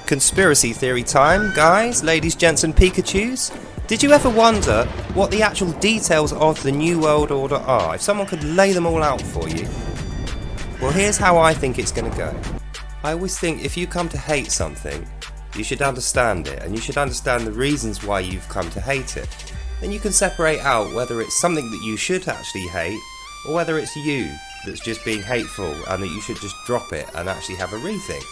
Conspiracy theory time, guys, ladies, gents and Pikachus. Did you ever wonder what the actual details of the New World Order are, if someone could lay them all out for you? Well, here's how I think it's going to go. I always think if you come to hate something, you should understand it, and you should understand the reasons why you've come to hate it. Then you can separate out whether it's something that you should actually hate, or whether it's you that's just being hateful and that you should just drop it and actually have a rethink.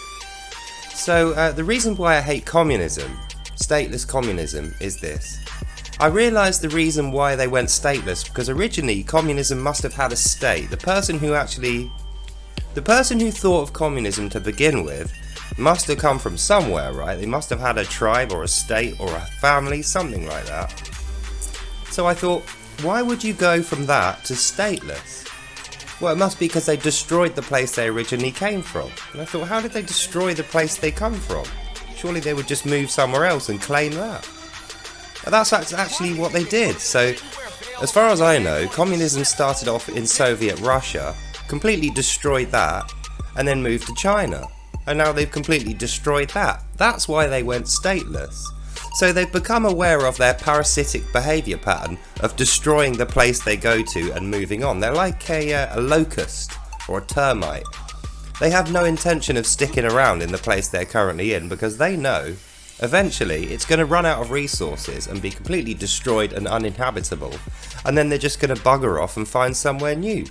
So the reason why I hate communism, stateless communism, is this. I realised the reason why they went stateless because originally communism must have had a state. The person who thought of communism to begin with must have come from somewhere, right? They must have had a tribe or a state or a family, something like that. So I thought, why would you go from that to stateless? Well, it must be because they destroyed the place they originally came from. And I thought, how did they destroy the place they come from? Surely they would just move somewhere else and claim that. But that's actually what they did. So, as far as I know, communism started off in Soviet Russia, completely destroyed that, and then moved to China. And now they've completely destroyed that. That's why they went stateless. So they've become aware of their parasitic behaviour pattern of destroying the place they go to and moving on. They're like a locust or a termite. They have no intention of sticking around in the place they're currently in because they know eventually it's going to run out of resources and be completely destroyed and uninhabitable, and then they're just going to bugger off and find somewhere new.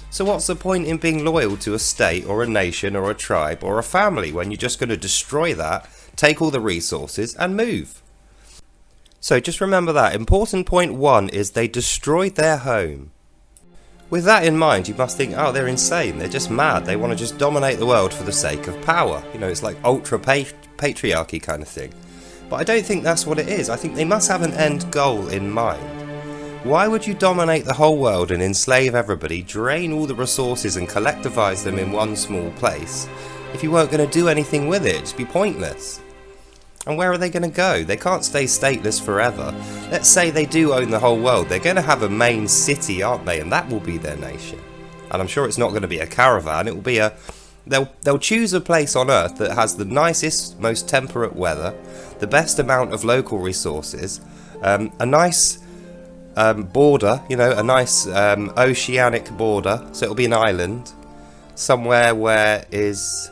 So what's the point in being loyal to a state or a nation or a tribe or a family when you're just going to destroy that, take all the resources and move? So just remember that. Important point 1 is they destroyed their home. With that in mind, you must think, oh, they're insane, they're just mad, they want to just dominate the world for the sake of power. You know, it's like ultra-patriarchy kind of thing. But I don't think that's what it is. I think they must have an end goal in mind. Why would you dominate the whole world and enslave everybody, drain all the resources and collectivise them in one small place, if you weren't going to do anything with it? It'd just be pointless. And where are they going to go? They can't stay stateless forever. Let's say they do own the whole world. They're going to have a main city, aren't they? And that will be their nation. And I'm sure it's not going to be a caravan. It will be they'll choose a place on Earth that has the nicest, most temperate weather, the best amount of local resources, a nice border, you know, a nice oceanic border. So it'll be an island, somewhere where is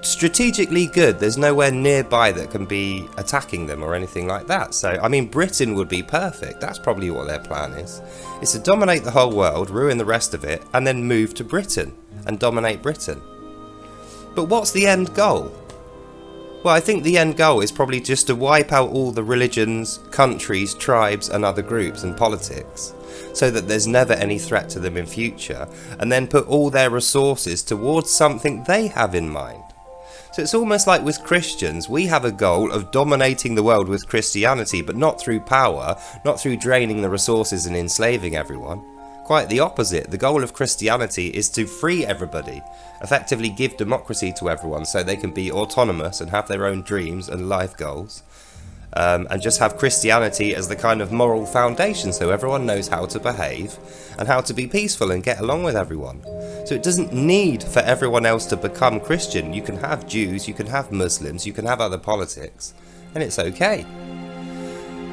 strategically good. There's nowhere nearby that can be attacking them or anything like that. So, I mean, Britain would be perfect. That's probably what their plan is. It's to dominate the whole world, ruin the rest of it, and then move to Britain and dominate Britain. But what's the end goal? Well, I think the end goal is probably just to wipe out all the religions, countries, tribes, and other groups and politics, so that there's never any threat to them in future, and then put all their resources towards something they have in mind. So it's almost like with Christians, we have a goal of dominating the world with Christianity, but not through power, not through draining the resources and enslaving everyone. Quite the opposite. The goal of Christianity is to free everybody, effectively give democracy to everyone so they can be autonomous and have their own dreams and life goals. And just have Christianity as the kind of moral foundation so everyone knows how to behave and how to be peaceful and get along with everyone. So it doesn't need for everyone else to become Christian. You can have Jews, you can have Muslims, you can have other politics, and it's okay.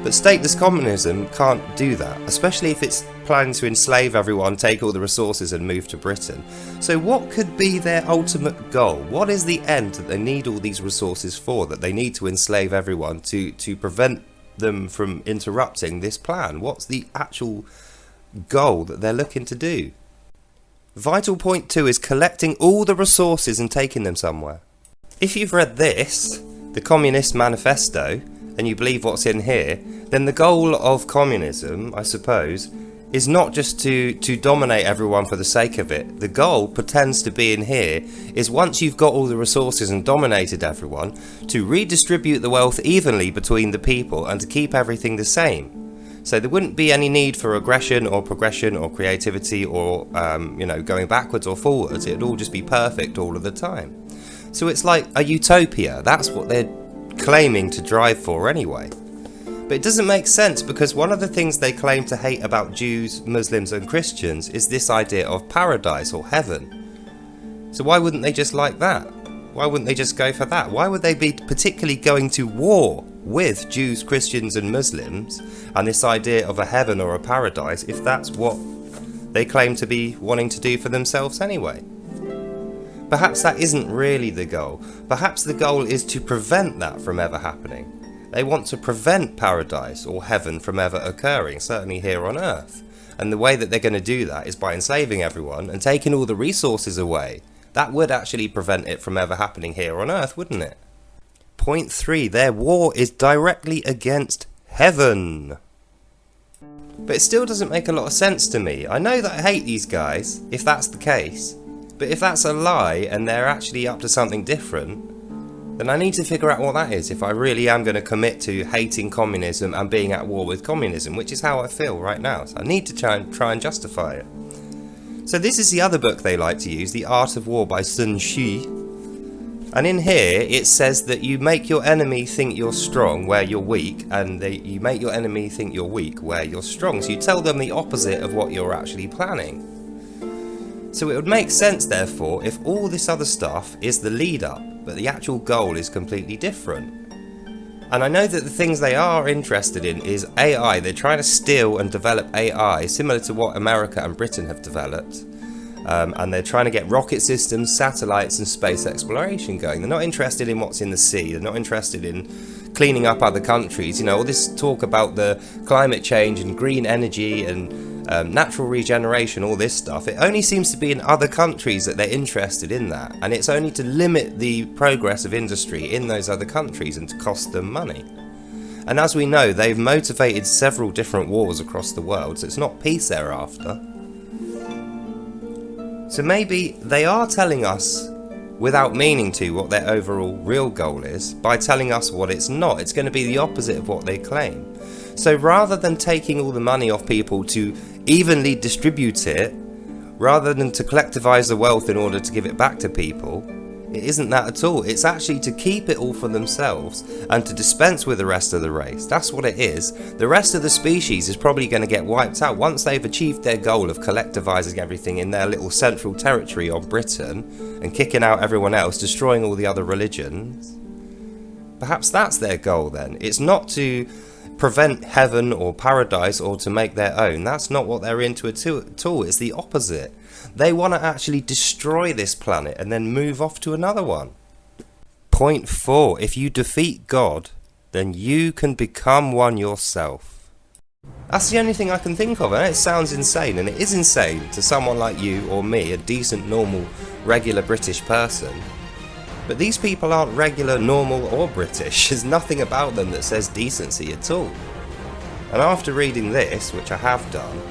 But stateless communism can't do that, especially if it's planning to enslave everyone, take all the resources and move to Britain. So what could be their ultimate goal? What is the end that they need all these resources for, that they need to enslave everyone to prevent them from interrupting this plan? What's the actual goal that they're looking to do? Vital point 2 is collecting all the resources and taking them somewhere. If you've read this, the Communist Manifesto, and you believe what's in here, then the goal of communism, I suppose, is not just to dominate everyone for the sake of it. The goal pretends to be in here is once you've got all the resources and dominated everyone, to redistribute the wealth evenly between the people and to keep everything the same. So there wouldn't be any need for aggression or progression or creativity or going backwards or forwards. It'd all just be perfect all of the time. So it's like a utopia. That's what they're claiming to drive for anyway. But it doesn't make sense because one of the things they claim to hate about Jews, Muslims and Christians is this idea of paradise or heaven. So why wouldn't they just like that? Why wouldn't they just go for that? Why would they be particularly going to war with Jews, Christians and Muslims and this idea of a heaven or a paradise if that's what they claim to be wanting to do for themselves anyway? Perhaps that isn't really the goal. Perhaps the goal is to prevent that from ever happening. They want to prevent paradise or heaven from ever occurring, certainly here on earth. And the way that they're going to do that is by enslaving everyone and taking all the resources away. That would actually prevent it from ever happening here on earth, wouldn't it? Point 3. Their war is directly against heaven. But it still doesn't make a lot of sense to me. I know that I hate these guys, if that's the case. But if that's a lie and they're actually up to something different, then I need to figure out what that is if I really am going to commit to hating communism and being at war with communism, which is how I feel right now. So I need to try and justify it. So this is the other book they like to use, The Art of War by Sun Tzu. And in here it says that you make your enemy think you're strong where you're weak, and you make your enemy think you're weak where you're strong. So you tell them the opposite of what you're actually planning. So it would make sense, therefore, if all this other stuff is the lead-up, but the actual goal is completely different. And I know that the things they are interested in is AI. They're trying to steal and develop AI, similar to what America and Britain have developed. And they're trying to get rocket systems, satellites and space exploration going. They're not interested in what's in the sea. They're not interested in cleaning up other countries. You know, all this talk about the climate change and green energy and natural regeneration, all this stuff, it only seems to be in other countries that they're interested in that, and it's only to limit the progress of industry in those other countries and to cost them money. And as we know, they've motivated several different wars across the world, so it's not peace they're after. So maybe they are telling us without meaning to what their overall real goal is by telling us what it's not. It's going to be the opposite of what they claim. So rather than taking all the money off people to evenly distribute it, rather than to collectivise the wealth in order to give it back to people, it isn't that at all. It's actually to keep it all for themselves and to dispense with the rest of the race. That's what it is. The rest of the species is probably going to get wiped out once they've achieved their goal of collectivising everything in their little central territory on Britain and kicking out everyone else, destroying all the other religions. Perhaps that's their goal then. It's not to prevent heaven or paradise or to make their own. That's not what they're into at all. It's the opposite. They want to actually destroy this planet and then move off to another one. Point 4. If you defeat God, then you can become one yourself. That's the only thing I can think of, and it sounds insane, and it is insane to someone like you or me, a decent, normal, regular British person. But these people aren't regular, normal or British. There's nothing about them that says decency at all. And after reading this, which I have done,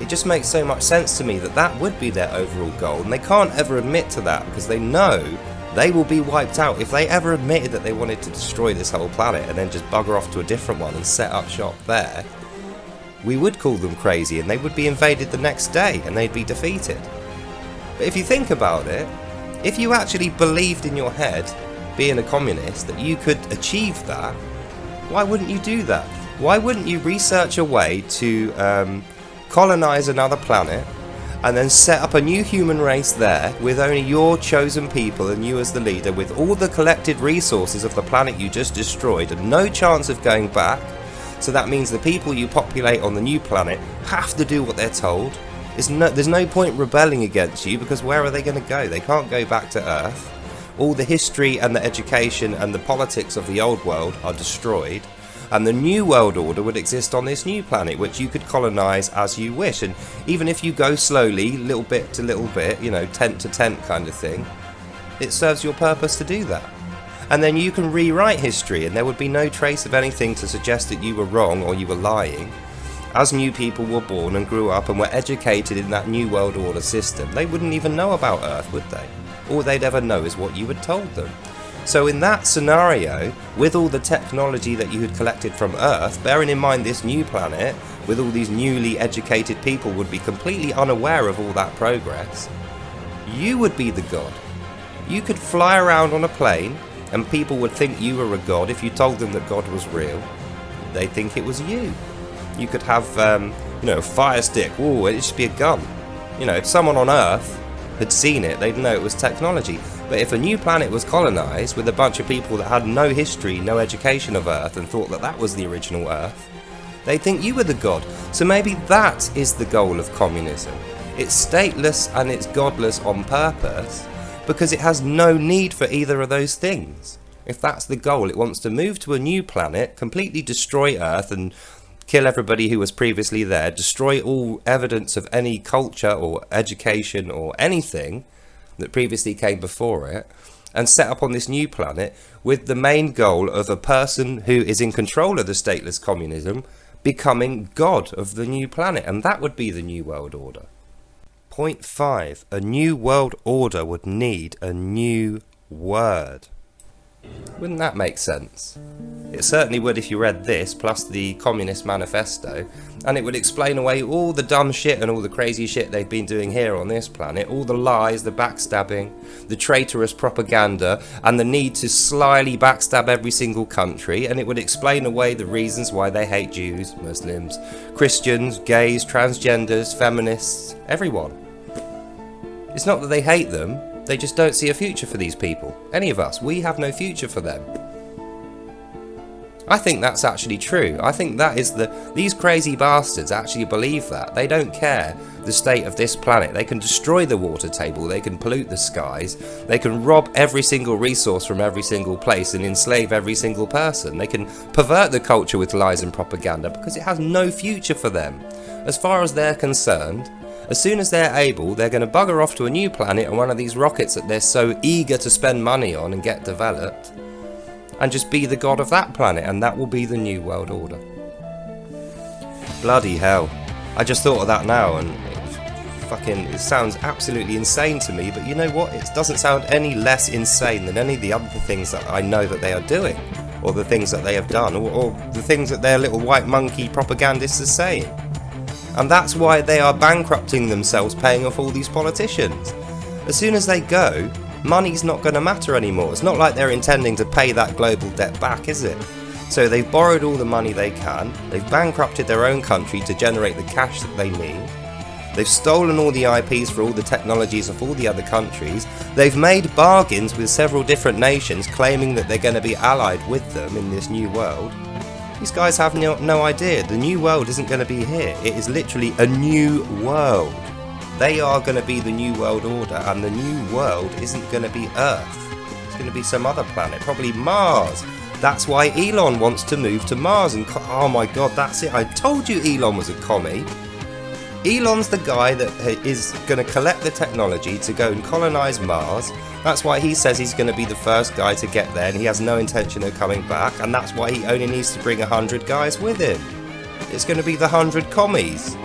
it just makes so much sense to me that that would be their overall goal, and they can't ever admit to that because they know they will be wiped out. If they ever admitted that they wanted to destroy this whole planet and then just bugger off to a different one and set up shop there, we would call them crazy and they would be invaded the next day and they'd be defeated. But if you think about it, if you actually believed in your head, being a communist, that you could achieve that, why wouldn't you do that? Why wouldn't you research a way to colonize another planet and then set up a new human race there with only your chosen people and you as the leader, with all the collected resources of the planet you just destroyed and no chance of going back? So that means the people you populate on the new planet have to do what they're told. There's no point rebelling against you, because where are they going to go? They can't go back to Earth. All the history and the education and the politics of the old world are destroyed, and the new world order would exist on this new planet, which you could colonize as you wish. And even if you go slowly, little bit to little bit, you know, tent to tent kind of thing, it serves your purpose to do that. And then you can rewrite history, and there would be no trace of anything to suggest that you were wrong or you were lying. As new people were born and grew up and were educated in that new world order system, they wouldn't even know about Earth, would they? All they'd ever know is what you had told them. So in that scenario, with all the technology that you had collected from Earth, bearing in mind this new planet, with all these newly educated people would be completely unaware of all that progress, you would be the god. You could fly around on a plane and people would think you were a god if you told them that God was real. They'd think it was you. You could have, a fire stick. Ooh, it'd just be a gun. You know, if someone on Earth had seen it, they'd know it was technology. But if a new planet was colonised with a bunch of people that had no history, no education of Earth, and thought that that was the original Earth, they'd think you were the god. So maybe that is the goal of communism. It's stateless and it's godless on purpose, because it has no need for either of those things. If that's the goal, it wants to move to a new planet, completely destroy Earth and kill everybody who was previously there, destroy all evidence of any culture or education or anything that previously came before it, and set up on this new planet with the main goal of a person who is in control of the stateless communism becoming god of the new planet, and that would be the New World Order. Point 5. A new world order would need a new word. Wouldn't that make sense? It certainly would if you read this, plus the Communist Manifesto, and it would explain away all the dumb shit and all the crazy shit they've been doing here on this planet, all the lies, the backstabbing, the traitorous propaganda, and the need to slyly backstab every single country, and it would explain away the reasons why they hate Jews, Muslims, Christians, gays, transgenders, feminists, everyone. It's not that they hate them, they just don't see a future for these people. Any of us, we have no future for them. I think that's actually true. I think that is these crazy bastards actually believe that. They don't care the state of this planet. They can destroy the water table, they can pollute the skies, they can rob every single resource from every single place and enslave every single person. They can pervert the culture with lies and propaganda because it has no future for them. As far as they're concerned, as soon as they're able, they're going to bugger off to a new planet and one of these rockets that they're so eager to spend money on and get developed, and just be the god of that planet, and that will be the New World Order. Bloody hell. I just thought of that now, and it sounds absolutely insane to me, but you know what? It doesn't sound any less insane than any of the other things that I know that they are doing, or the things that they have done, or the things that their little white monkey propagandists are saying. And that's why they are bankrupting themselves, paying off all these politicians. As soon as they go, money's not going to matter anymore. It's not like they're intending to pay that global debt back, is it? So they've borrowed all the money they can, they've bankrupted their own country to generate the cash that they need, they've stolen all the IPs for all the technologies of all the other countries, they've made bargains with several different nations claiming that they're going to be allied with them in this new world. These guys have no idea. The new world isn't going to be here. It is literally a new world. They are going to be the New World Order, and the new world isn't going to be Earth. It's going to be some other planet, probably Mars. That's why Elon wants to move to Mars. And oh my god, that's it. I told you Elon was a commie. Elon's the guy that is going to collect the technology to go and colonize Mars. That's why he says he's going to be the first guy to get there, and he has no intention of coming back, and that's why he only needs to bring 100 guys with him. It's going to be the 100 commies.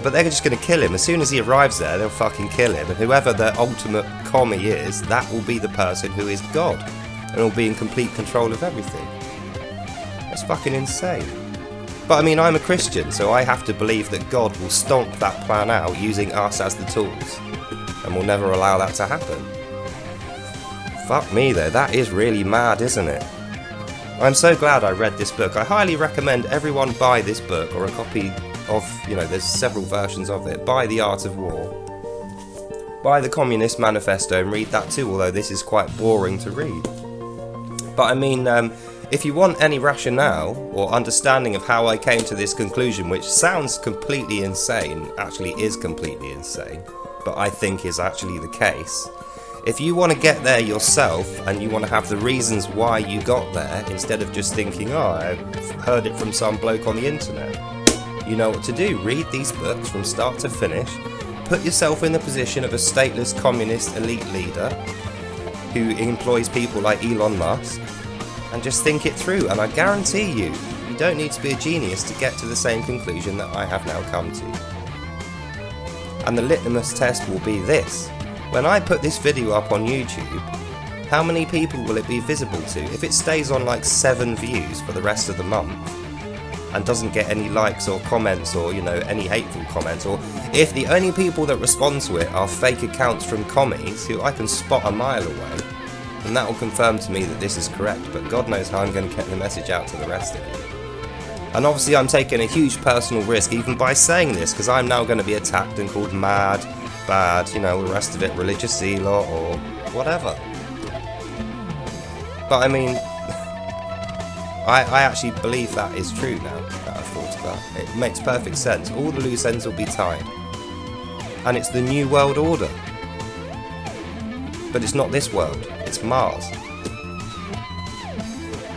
But they're just going to kill him. As soon as he arrives there, they'll fucking kill him, and whoever the ultimate commie is, that will be the person who is God, and will be in complete control of everything. That's fucking insane. But I mean, I'm a Christian, so I have to believe that God will stomp that plan out using us as the tools, and will never allow that to happen. Fuck me though, that is really mad, isn't it? I'm so glad I read this book. I highly recommend everyone buy this book, or a copy of, there's several versions of it. Buy The Art of War. Buy the Communist Manifesto and read that too, although this is quite boring to read. But I mean, if you want any rationale or understanding of how I came to this conclusion, which sounds completely insane, actually is completely insane, but I think is actually the case. If you want to get there yourself and you want to have the reasons why you got there, instead of just thinking, oh, I've heard it from some bloke on the internet, you know what to do. Read these books from start to finish, put yourself in the position of a stateless communist elite leader who employs people like Elon Musk, and just think it through, and I guarantee you, you don't need to be a genius to get to the same conclusion that I have now come to. And the litmus test will be this. When I put this video up on YouTube, how many people will it be visible to? If it stays on like 7 views for the rest of the month, and doesn't get any likes or comments or, any hateful comments, or if the only people that respond to it are fake accounts from commies who I can spot a mile away, then that will confirm to me that this is correct, but God knows how I'm going to get the message out to the rest of you. And obviously I'm taking a huge personal risk even by saying this, because I'm now going to be attacked and called mad, bad, the rest of it, religious zealot, or whatever. But I mean, I actually believe that is true now that I've thought about it. It makes perfect sense. All the loose ends will be tied. And it's the New World Order. But it's not this world, it's Mars.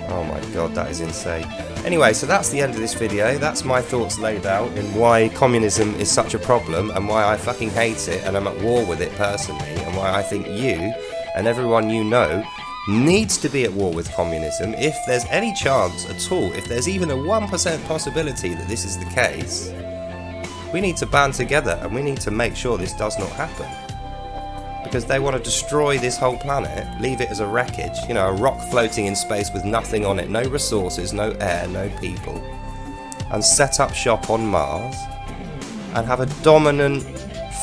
Oh my god, that is insane. Anyway, so that's the end of this video. That's my thoughts laid out in why communism is such a problem and why I fucking hate it and I'm at war with it personally, and why I think you and everyone you know needs to be at war with communism. If there's any chance at all, if there's even a 1% possibility that this is the case, we need to band together and we need to make sure this does not happen. Because they want to destroy this whole planet, leave it as a wreckage, you know, a rock floating in space with nothing on it, no resources, no air, no people, and set up shop on Mars and have a dominant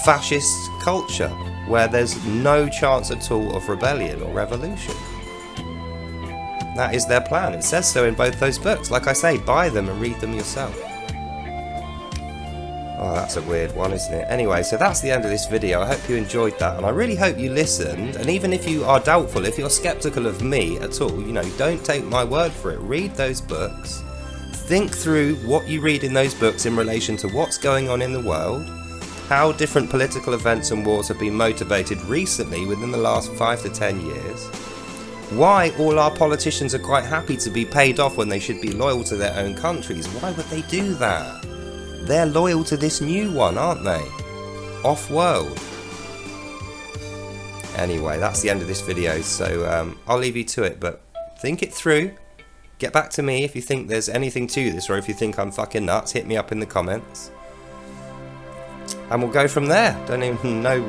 fascist culture where there's no chance at all of rebellion or revolution. That is their plan. It says so in both those books. Like I say, buy them and read them yourself. Oh, that's a weird one, isn't it? Anyway, so that's the end of this video. I hope you enjoyed that, and I really hope you listened. And even if you are doubtful, if you're skeptical of me at all, you know, don't take my word for it. Read those books. Think through what you read in those books in relation to what's going on in the world, how different political events and wars have been motivated recently within the last 5 to 10 years, why all our politicians are quite happy to be paid off when they should be loyal to their own countries. Why would they do that? They're loyal to this new one, aren't they? Off-world. Anyway, that's the end of this video, so I'll leave you to it, but think it through. Get back to me if you think there's anything to this, or if you think I'm fucking nuts, hit me up in the comments. And we'll go from there. Don't even know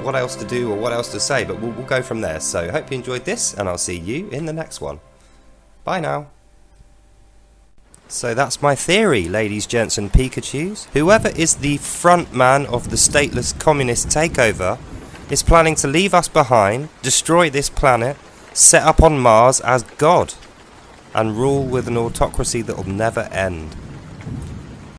what else to do or what else to say, but we'll go from there. So, hope you enjoyed this, and I'll see you in the next one. Bye now. So that's my theory, ladies, gents and Pikachus. Whoever is the front man of the stateless communist takeover is planning to leave us behind, destroy this planet, set up on Mars as God, and rule with an autocracy that will never end.